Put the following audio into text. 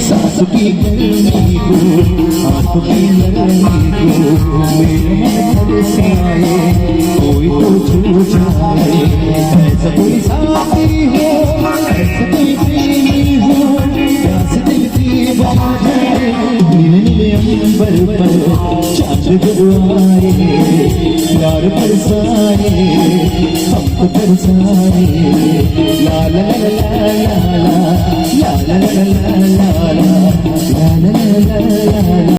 सांसों की गर्मी को, आंखों की नरमी को, मेरे मन से आए कोई तो छू जाए। ऐसा कोई साथी हो, ऐसा कोई प्रेमी हो, प्यास दिल की बात है। नीले नीले अंबर पर चांद जो आए, प्यार बरसाए, हमको तरसाए। ला ला ला ला ला ला ला ला ला ला ला ला ला ला ला ला ला।